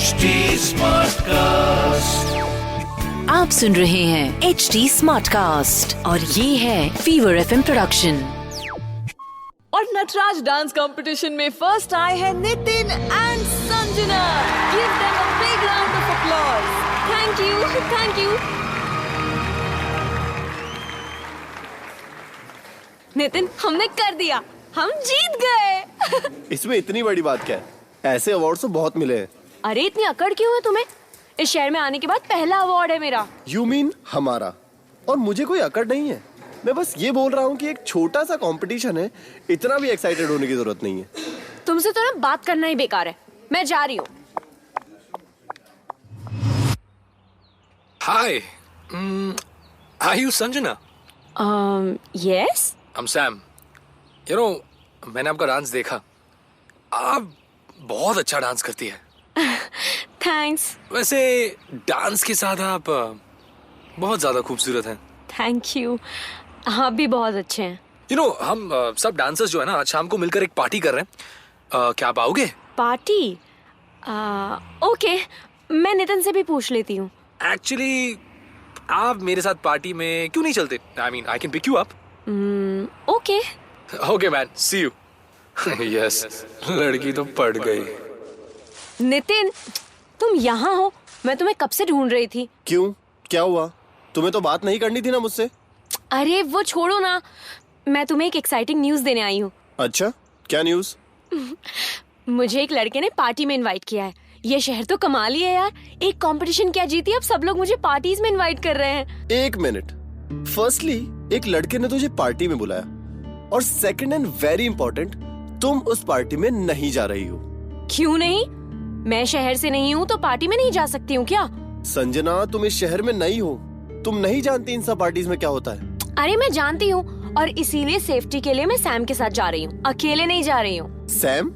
HD Smartcast. आप सुन रहे हैं HD Smartcast और ये है फीवर FM प्रोडक्शन। और नटराज डांस कंपटीशन में फर्स्ट आए हैं Nitin and Sanjana. Give them a big round of applause. Thank you. Nitin, हमने कर दिया, हम जीत गए। इसमें इतनी बड़ी बात क्या है? ऐसे अवार्ड तो बहुत मिले हैं। अरे इतनी अकड़ क्यों है तुम्हें? इस शहर में आने के बाद पहला अवार्ड है मेरा। You mean हमारा? और मुझे कोई अकड़ नहीं है। मैं बस ये बोल रहा हूँ कि एक छोटा सा कंपटीशन है, इतना भी एक्साइटेड होने की जरूरत नहीं है। तुमसे तो ना बात करना ही बेकार है। मैं जा रही हूँ। Hi, are you Sanjana? Yes? I'm Sam. You know, मैंने आपका डांस देखा। आप बहुत अच्छा डांस करती है। थैंक्स। वैसे डांस के साथ आप बहुत ज्यादा खूबसूरत हैं। Thank you. आप भी बहुत अच्छे हैं। You know, हम सब डांसर्स जो है ना आज शाम को मिलकर एक पार्टी कर रहे हैं। क्या आप आओगे? पार्टी? ओके, मैं नितिन से भी पूछ लेती हूँ। एक्चुअली आप मेरे साथ पार्टी में क्यों नहीं चलते? I mean, I can pick you up. Okay. Okay man, see you. Yes, लड़की तो पड़ गई। नितिन, तुम यहाँ हो? मैं तुम्हें कब से ढूंढ रही थी। क्यों? क्या हुआ? तुम्हें तो बात नहीं करनी थी ना मुझसे? अरे वो छोड़ो ना, मैं तुम्हें एक एक्साइटिंग न्यूज देने आई हूँ। अच्छा, क्या न्यूज? मुझे एक लड़के ने पार्टी में इनवाइट किया है। ये शहर तो कमाल ही है यार। एक कंपटीशन क्या जीती, अब सब लोग मुझे पार्टीज में इनवाइट कर रहे हैं। एक मिनट। फर्स्टली, एक लड़के ने तुझे पार्टी में बुलाया, और सेकंड एंड वेरी इंपॉर्टेंट, तुम उस पार्टी में नहीं जा रही हो। क्यों नहीं? मैं शहर से नहीं हूँ तो पार्टी में नहीं जा सकती हूँ क्या? संजना, तुम इस शहर में नहीं हो, तुम नहीं जानती इन सब पार्टीज में क्या होता है। अरे मैं जानती हूँ, और इसीलिए सेफ्टी के लिए मैं सैम के साथ जा रही हूँ, अकेले नहीं जा रही हूँ। सैम?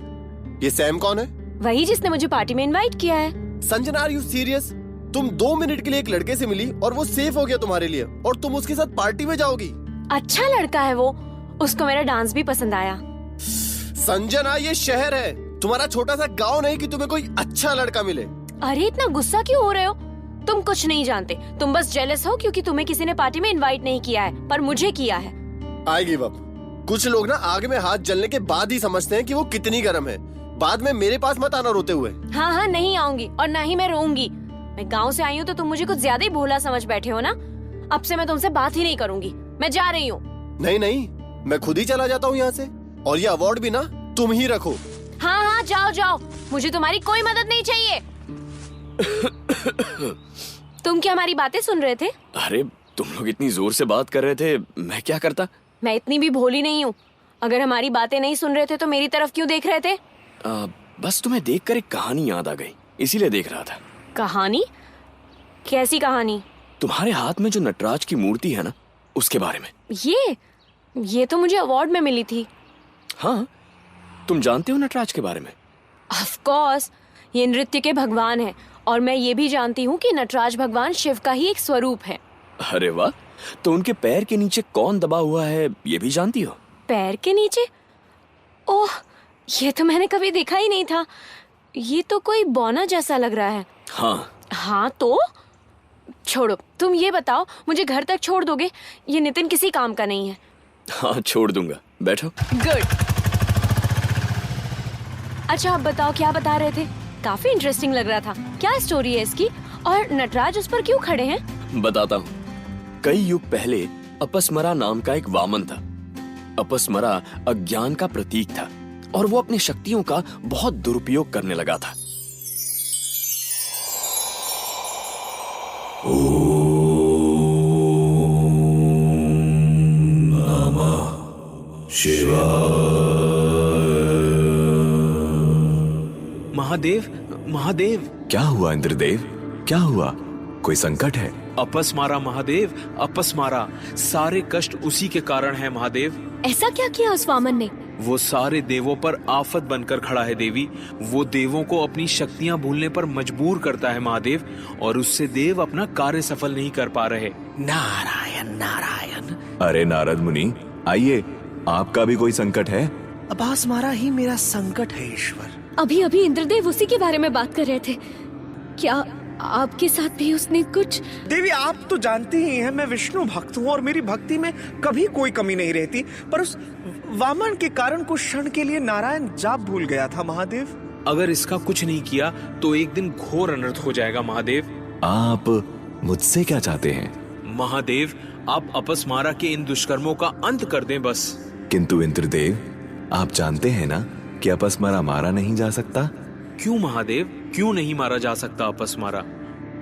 ये सैम कौन है? वही जिसने मुझे पार्टी में इनवाइट किया है। Sanjana, are you serious? तुम 2 मिनट के लिए एक लड़के से मिली और वो सेफ हो गया तुम्हारे लिए, और तुम उसके साथ पार्टी में जाओगी? अच्छा लड़का है वो, उसको मेरा डांस भी पसंद आया। संजना, ये शहर है, तुम्हारा छोटा सा गांव नहीं कि तुम्हें कोई अच्छा लड़का मिले। अरे इतना गुस्सा क्यों हो रहे हो? तुम कुछ नहीं जानते, तुम बस जेलस हो क्योंकि तुम्हें किसी ने पार्टी में इनवाइट नहीं किया है, पर मुझे किया है। I give up. कुछ लोग ना आग में हाथ जलने के बाद ही समझते हैं कि वो कितनी गर्म है। बाद में मेरे पास मत आना रोते हुए। हाँ, नहीं आऊंगी, और ना ही मैं रोऊंगी। मैं गाँव से आई हूँ तो तुम मुझे कुछ ज्यादा ही भोला समझ बैठे हो ना। अब से मैं तुमसे बात ही नहीं करूंगी, मैं जा रही हूँ। नहीं, मैं खुद ही चला जाता हूँ यहाँ से, और ये अवार्ड भी ना तुम ही रखो। हाँ, जाओ, मुझे तुम्हारी कोई मदद नहीं चाहिए। तुम क्या हमारी बातें सुन रहे थे? अरे तुम लोग इतनी जोर से बात कर रहे थे, मैं क्या करता? मैं इतनी भी भोली नहीं हूँ। अगर हमारी बातें नहीं सुन रहे थे तो मेरी तरफ क्यों देख रहे थे? बस तुम्हें देखकर एक कहानी याद आ गई, इसीलिए देख रहा था। कहानी? कैसी कहानी? तुम्हारे हाथ में जो नटराज की मूर्ति है ना, उसके बारे में। ये तो मुझे अवार्ड में मिली थी। हाँ, तुम जानते हो नटराज के बारे में? ऑफ कोर्स, ये नृत्य के भगवान है, और मैं ये भी जानती हूँ कि नटराज भगवान शिव का ही एक स्वरूप है। अरे वाह, तो उनके पैर के नीचे कौन दबा हुआ है ये भी जानती हो? पैर के नीचे? ओह, ये तो मैंने कभी देखा ही नहीं था। ये तो कोई बौना जैसा लग रहा है। हाँ तो छोड़ो, तुम ये बताओ, मुझे घर तक छोड़ दोगे? ये नितिन किसी काम का नहीं है। हाँ, छोड़ दूंगा, बैठो। गुड। अच्छा, आप बताओ, क्या बता रहे थे? काफी इंटरेस्टिंग लग रहा था। क्या स्टोरी है इसकी, और नटराज उस पर क्यों खड़े हैं? बताता हूँ। कई युग पहले अपस्मरा नाम का एक वामन था। अपस्मरा अज्ञान का प्रतीक था, और वो अपनी शक्तियों का बहुत दुरुपयोग करने लगा था। महादेव। क्या हुआ इंद्रदेव? क्या हुआ? कोई संकट है? अपस्मारा महादेव, अपस्मारा। सारे कष्ट उसी के कारण है महादेव। ऐसा क्या किया उस वामन ने? वो सारे देवों पर आफत बनकर खड़ा है देवी। वो देवों को अपनी शक्तियां भूलने पर मजबूर करता है महादेव, और उससे देव अपना कार्य सफल नहीं कर पा रहे। नारायण नारायण। अरे नारद मुनि, आइए, आपका भी कोई संकट है? अपस्मारा ही मेरा संकट है ईश्वर। अभी अभी इंद्रदेव उसी के बारे में बात कर रहे थे। क्या आपके साथ भी उसने कुछ? देवी, आप तो जानती ही हैं मैं विष्णु भक्त हूँ और मेरी भक्ति में कभी कोई कमी नहीं रहती, पर उस वामन के कारण कुछ क्षण के लिए नारायण जाप भूल गया था महादेव। अगर इसका कुछ नहीं किया तो एक दिन घोर अनर्थ हो जाएगा महादेव। आप मुझसे क्या चाहते हैं? महादेव, आप अपस्मारा के इन दुष्कर्मों का अंत कर दें बस। किंतु इंद्रदेव, आप जानते हैं ना कि अपस्मारा मारा नहीं जा सकता। क्यों महादेव, क्यों नहीं मारा जा सकता अपस्मारा?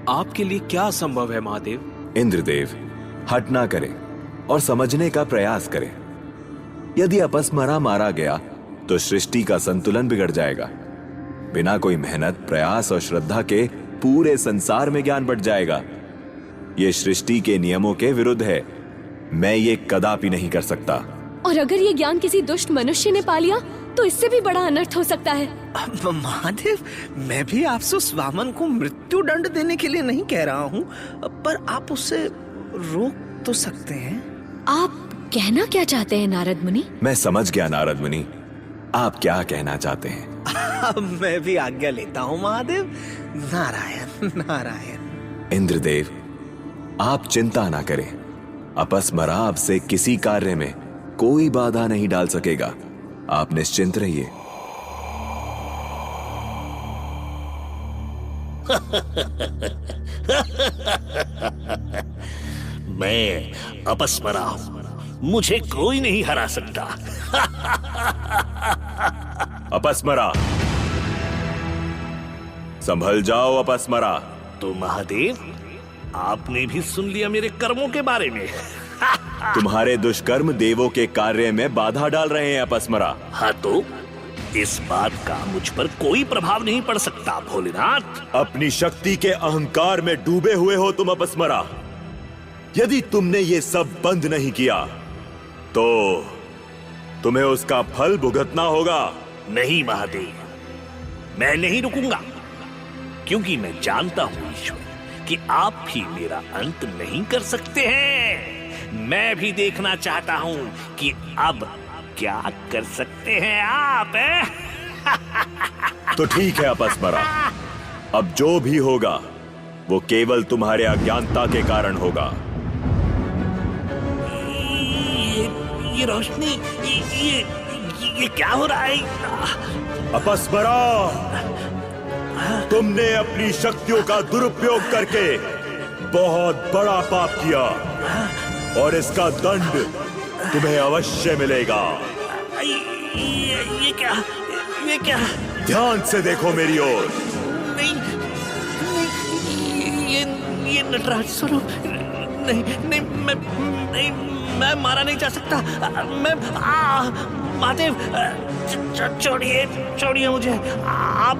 आपके लिए क्या असंभव है महादेव? इंद्रदेव, हट ना करें और समझने का प्रयास करें। यदि अपस्मारा मारा गया तो सृष्टि का संतुलन बिगड़ जाएगा। बिना कोई मेहनत, प्रयास और श्रद्धा के पूरे संसार में ज्ञान बढ़ जाएगा। यह सृष्टि के नियमों के विरुद्ध है। मैं ये कदापि नहीं कर सकता। और अगर ये ज्ञान किसी दुष्ट मनुष्य ने पा लिया तो इससे भी बड़ा अनर्थ हो सकता है। महादेव, मैं भी आपसे उस वामन को मृत्यु दंड देने के लिए नहीं कह रहा हूँ, पर आप उसे रोक तो सकते हैं। आप कहना क्या चाहते हैं नारद मुनि? मैं समझ गया नारद मुनि, आप क्या कहना चाहते हैं। मैं भी आज्ञा लेता हूँ महादेव। नारायण नारायण। इंद्रदेव, आप चिंता ना करें। अपस्मारा आपसे किसी कार्य में कोई बाधा नहीं डाल सकेगा। आप निश्चिंत रहिए। मैं अपस्मारा हूं, मुझे कोई नहीं हरा सकता। अपस्मारा, संभल जाओ अपस्मारा। तो महादेव, आपने भी सुन लिया मेरे कर्मों के बारे में। तुम्हारे दुष्कर्म देवों के कार्य में बाधा डाल रहे हैं अपस्मारा। हाँ, तो इस बात का मुझ पर कोई प्रभाव नहीं पड़ सकता भोलेनाथ। अपनी शक्ति के अहंकार में डूबे हुए हो तुम अपस्मारा। यदि तुमने ये सब बंद नहीं किया तो तुम्हें उसका फल भुगतना होगा। नहीं महादेव, मैं नहीं रुकूंगा, क्योंकि मैं जानता हूं ईश्वर कि आप भी मेरा अंत नहीं कर सकते हैं। मैं भी देखना चाहता हूं कि अब क्या कर सकते हैं आप। तो ठीक है अपस्मारा, अब जो भी होगा वो केवल तुम्हारे अज्ञानता के कारण होगा। ये रोशनी, ये क्या हो रहा है? अपस्मारा, तुमने अपनी शक्तियों का दुरुपयोग करके बहुत बड़ा पाप किया और इसका दंड तुम्हें अवश्य मिलेगा। ये क्या? ध्यान से देखो मेरी ओर। नहीं, ये नटराज स्वरूप नहीं, मैं मारा नहीं जा सकता। महादेव, छोड़िए मुझे। आप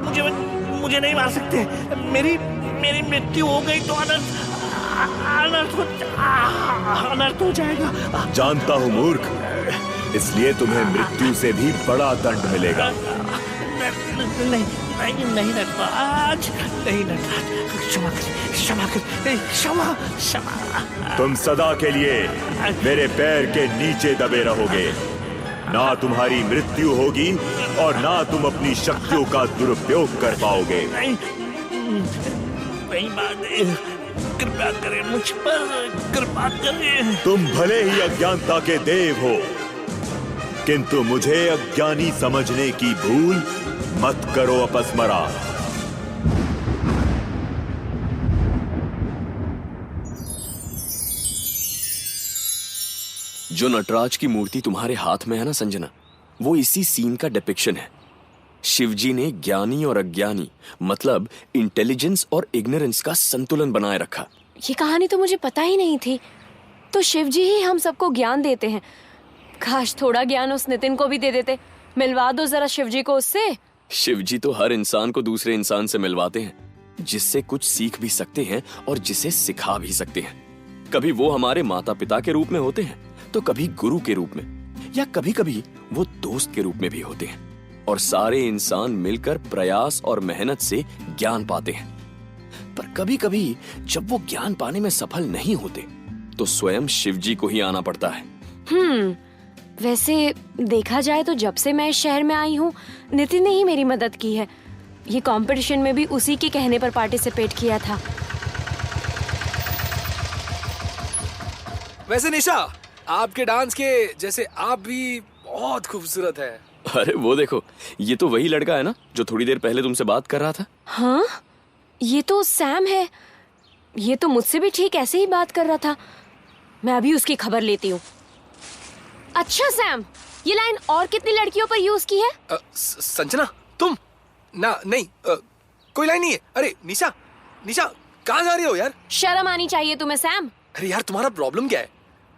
मुझे नहीं मार सकते। मेरी मृत्यु हो गई तो अनर्थ हो जाएगा। जानता हूं मूर्ख, इसलिए तुम्हें मृत्यु से भी बड़ा दंड मिलेगा। नहीं नटराज, क्षमा। तुम सदा के लिए मेरे पैर के नीचे दबे रहोगे। ना तुम्हारी मृत्यु होगी और ना तुम अपनी शक्तियों का दुरुपयोग कर पाओगे। नहीं महादेव, कृपा करें मुझ पर, कृपा करें। तुम भले ही अज्ञानता के देव हो, किंतु मुझे अज्ञानी समझने की भूल मत करो अपस्मारा। जो नटराज की मूर्ति तुम्हारे हाथ में है ना संजना, वो इसी सीन का डिपिक्शन है। शिवजी ने ज्ञानी और अज्ञानी मतलब इंटेलिजेंस और इग्नोरेंस का संतुलन बनाए रखा। ये कहानी तो मुझे पता ही नहीं थी। तो शिवजी ही हम सबको ज्ञान देते हैं। काश थोड़ा ज्ञान उस नितिन को भी दे देते। मिलवा दो जरा शिवजी को उससे। शिवजी तो हर इंसान को दूसरे इंसान से मिलवाते हैं, जिससे कुछ सीख भी सकते हैं और जिसे सिखा भी सकते हैं। कभी वो हमारे माता पिता के रूप में होते हैं, तो कभी गुरु के रूप में, या कभी कभी वो दोस्त के रूप में भी होते हैं। और सारे इंसान मिलकर प्रयास और मेहनत से ज्ञान पाते हैं। पर कभी कभी जब वो ज्ञान पाने में सफल नहीं होते, तो स्वयं शिवजी को ही आना पड़ता है। वैसे देखा जाए तो जब से मैं इस शहर में आई हूँ, नितिन ने ही मेरी मदद की है। ये कंपटीशन में भी उसी के कहने पर पार्टिसिपेट किया था। वैसे निशा, आपके डांस के जैसे आप भी बहुत खूबसूरत है। अरे वो देखो, ये तो वही लड़का है ना जो थोड़ी देर पहले तुमसे बात कर रहा था। हाँ, ये तो सैम है। ये तो मुझसे भी ठीक ऐसे ही बात कर रहा था। मैं अभी उसकी खबर लेती हूँ। अच्छा सैम, ये लाइन और कितनी लड़कियों पर यूज की है? संजना, तुम ना नहीं, कोई लाइन नहीं है। अरे निशा, निशा कहाँ जा रही हो यार? शर्म आनी चाहिए तुम्हें सैम। अरे यार, तुम्हारा प्रॉब्लम क्या है?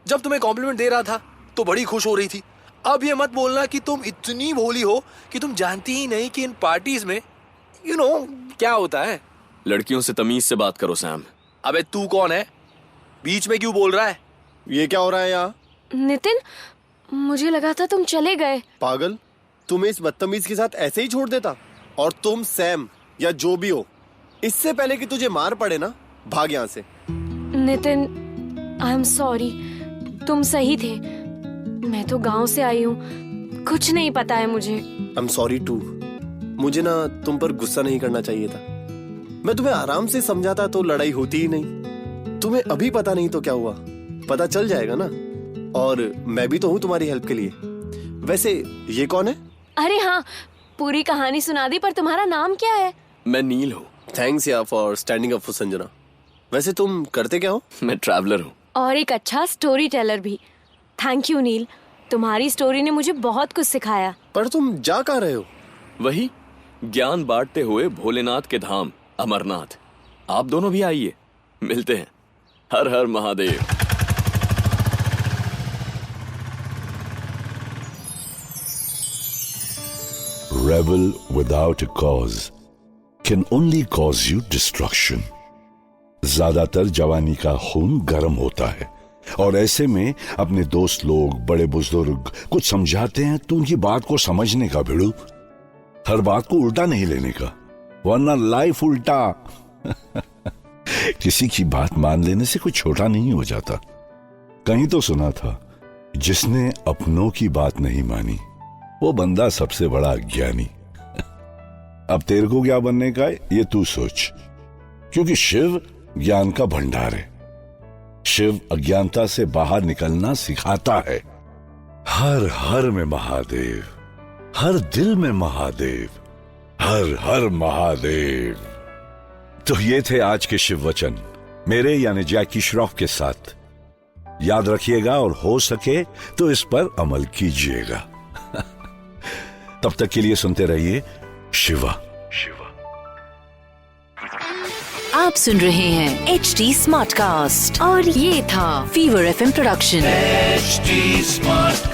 जब तुम्हें कॉम्प्लीमेंट दे रहा था तो बड़ी खुश हो रही थी। अब ये मत बोलना कि तुम इतनी भोली हो कि तुम जानती ही नहीं कि इन पार्टीज में क्या होता है। लड़कियों से तमीज से बात करो सैम। अबे तू कौन है? बीच में क्यों बोल रहा है? ये क्या हो रहा है यहाँ? नितिन, मुझे लगा था तुम चले गए। पागल, तुम्हें इस बदतमीज के साथ ऐसे ही छोड़ देता? और तुम सैम या जो भी हो, इससे पहले कि तुझे मार पड़े ना, भाग यहाँ से। नितिन, आई एम सॉरी। तुम सही थे। मैं तो गांव से आई हूँ, कुछ नहीं पता है मुझे। I am sorry too. मुझे ना तुम पर गुस्सा नहीं करना चाहिए था। मैं तुम्हें आराम से समझाता तो लड़ाई होती ही नहीं। तुम्हें अभी पता नहीं तो क्या हुआ, पता चल जाएगा ना। और मैं भी तो हूँ तुम्हारी हेल्प के लिए। वैसे ये कौन है? अरे हाँ, पूरी कहानी सुना दी, पर तुम्हारा नाम क्या है? मैं नील हूँ। थैंक्स यार for standing up for Sanjana. वैसे तुम करते क्या हो? मैं ट्रैवलर हूँ और एक अच्छा स्टोरी टेलर भी। थैंक यू नील, तुम्हारी स्टोरी ने मुझे बहुत कुछ सिखाया। पर तुम जा कहाँ रहे हो? वही ज्ञान बांटते हुए भोलेनाथ के धाम अमरनाथ। आप दोनों भी आइए, मिलते हैं। हर हर Mahadev. Rebel without a cause can only cause you destruction. ज्यादातर जवानी का खून गर्म होता है और ऐसे में अपने दोस्त लोग, बड़े बुजुर्ग कुछ समझाते हैं तो उनकी बात को समझने का भिड़ू। हर बात को उल्टा नहीं लेने का, वरना लाइफ उल्टा। किसी की बात मान लेने से कोई छोटा नहीं हो जाता। कहीं तो सुना था, जिसने अपनों की बात नहीं मानी वो बंदा सबसे बड़ा अज्ञानी। अब तेरे को क्या बनने का है ये तू सोच, क्योंकि शिव ज्ञान का भंडार है। शिव अज्ञानता से बाहर निकलना सिखाता है। हर हर में महादेव, हर दिल में महादेव, हर हर महादेव। तो ये थे आज के शिव वचन, मेरे यानी जैकी श्रॉफ के साथ। याद रखिएगा और हो सके तो इस पर अमल कीजिएगा। तब तक के लिए सुनते रहिए शिवा। आप सुन रहे हैं HD स्मार्ट कास्ट और ये था fever FM production. HD smart